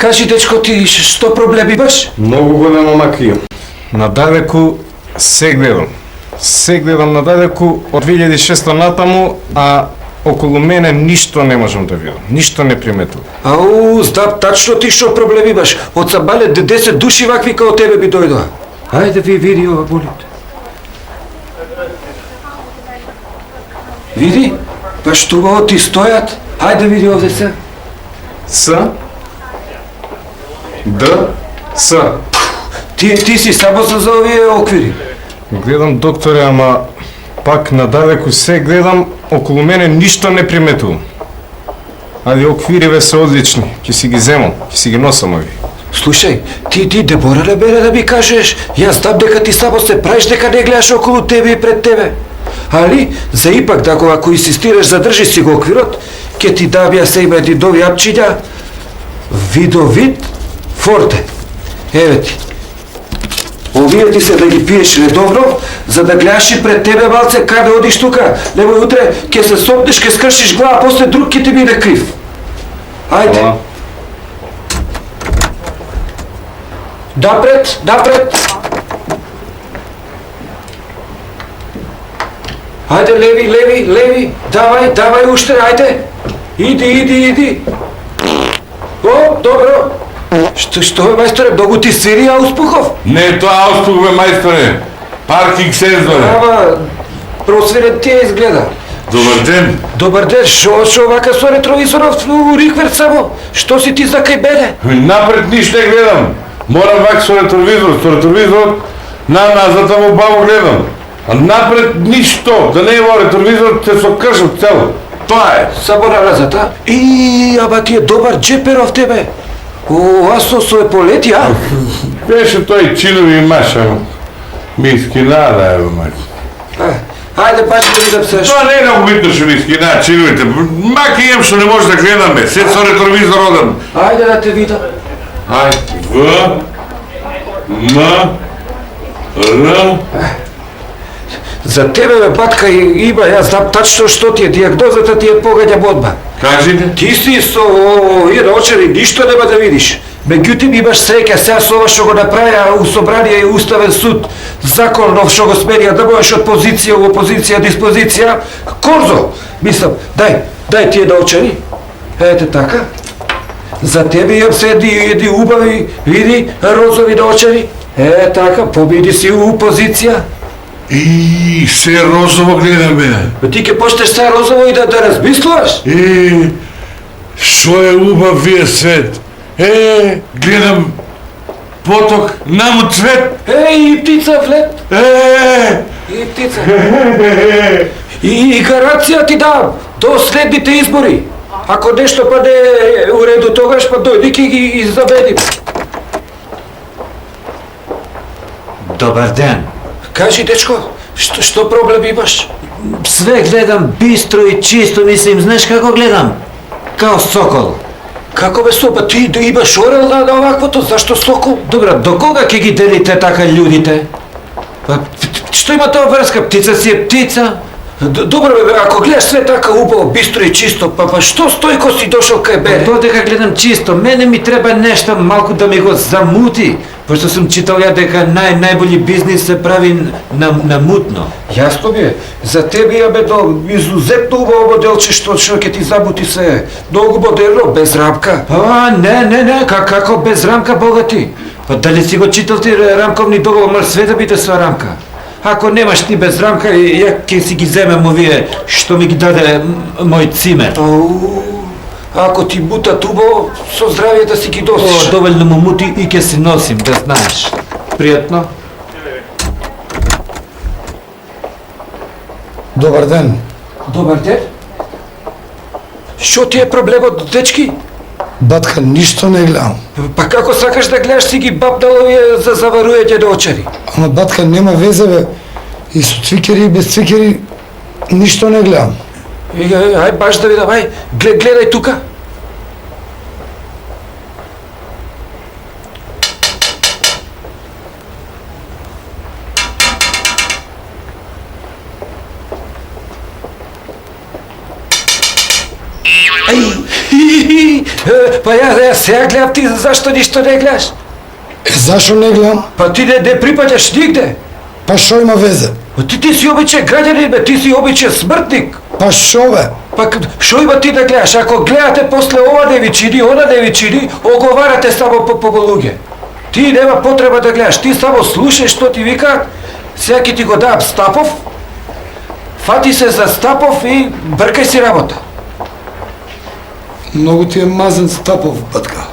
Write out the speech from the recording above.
Кажи, дечко, ти што проблем имаш? Многу голема макија. Надалеку се гледам. Се гледам надалеку од 2600 натаму, а околу мене ништо не можам да видам. Ништо не приметувам. Ау, знам тачно ти што проблем имаш. Од Самбале 10 души вакви као тебе би дојдоа. Ајде ви види ова болите. Види? Баш тоа ти стојат. Ајде види овде се. С Д С. Ти си само за овие оквири. Гледам, докторе, ама пак надалеку се гледам, околу мене ништо не приметувам. Али оквириве се одлични, ќе си ги земам, ќе си ги носам ови. Слушај, ти не мора да мене да ми кажеш. Јас знам дека ти само се правиш дека не гледаш околу тебе и пред тебе. Али, за ипак да ако инсистираш задржи си го оквирот, ќе ти дам ја се има едни нови апчиња. Видовит Форте. Еве ти. Овие ти се да ги пиеш редовно, за да гледаш и пред тебе малце каде одиш тука. Немој утре ќе се сопнеш, ќе скршиш глава, после друг ќе ти биде крив. Ајде. Напред, напред. Ајде, леви. Давај уште, ајде. Иди. О, добро. Што бе, мајсторе, многу ти свири ауспухов? Не, тоа ауспух бе, мајсторе. Паркинг сензоре. Ама, просвирен ти изгледа. Добар ден. Добар ден, шо вака со ретровизоров у рикверт само? Што си ти за кај мене? Напред ништо не гледам. Морам вака со ретровизорот назад да му баво гледам. А напред ништо, да не е во ретровизорот, се сокршам цело. Тоа е. Само на назад, а? Ама ти е добар джеперов тебе. О, со еполети, а? Беше тој чинови маша. Ми скинада, ево, мајко. Ајде, баш да видам се. Тоа не е много битно што ми скина чиновите. Маки имам што не може да гледаме. Сед со ретровизор одам. Ајде да те видам. Ај. В. М. Р. За тебе, бе, батка, има, јас знам тачно што ти е, диагнозата ти е погаѓа одма. Кажите? Ти си со овие наочари ништо нема да видиш. Меѓутоа имаш среќа сега со ова што го направија у собрание и уставен суд, закон нов што го сменија да можеш од позиција у опозиција, диспозиција, корзо. Мислам, дај тие наочари. Ете така. За тебе имам се едни убави, види, розови наочари. Така, победи си у позиција. И се розово гледам, бе. Ти ќе почнеш сега розово и да размислуваш? Шо е убав вие свет. Гледам поток, наму цвет. И птица влет. И птица. И гаранција ти дам до следните избори. Ако нешто па не е у реду, тогаш па дојди ќе ги заведим. Добар ден. Кажи, дечко, што проблем имаш? Све гледам бистро и чисто, мислим, знаеш како гледам? Као сокол. Како бе сопа, ти имаш орел на оваквото, зашто сокол? Добра, до кога ќе ги делите така луѓите? Па, што има тоа врска? Птица си е птица. Добро бе, ако гледаш све така убаво, бистро и чисто, па што Стојко си дошол кај мене? Додека гледам чисто, мене ми треба нешто малку да ми го замути, пошто сум читал ја дека најбољи бизнис се прави на мутно. Јасно ми е. За тебе имаме едно изузетно убаво моделче што ќе ти замути се. Многу модерно, без рамка. Не, како без рамка, богати? Па дали си го читал ти рамковни договор, све да биде со рамка? Ако немаш ти без рамка, ја ќе си ги земем овие што ми ги даде мој цимер. Ако ти мутат убаво, со здравје да си ги носиш. Доволно му мути и ќе си носим, да знаеш. Пријатно. Добар ден. Добар ден. Што ти е проблемот, дечки? Батка, ништо не гледам. Па како сакаш да гледаш си ги бапнал овие за заваруење на очари? Ама батка, нема везе, бе. И со цвикери и без цвикери ништо не гледам. Ај баш да видам, ај, гледај тука. Па ја сега гледам ти зашто ништо не гледаш? Зашо не гледам? Па ти не припаѓаш нигде. Па шо има везе? Па ти си обичен граѓанин, бе, ти си обичен смртник. Па шо бе? Па шо има ти да гледаш? Ако гледате после ова не ви чини, она не ви чини, оговарате само по луѓе. Ти нема потреба да гледаш, ти само слушај што ти викаат. Сега ќе ти го дам Стапов. Фати се за Стапов и бркај си работа. Многу ти е мазен Стапов, батка.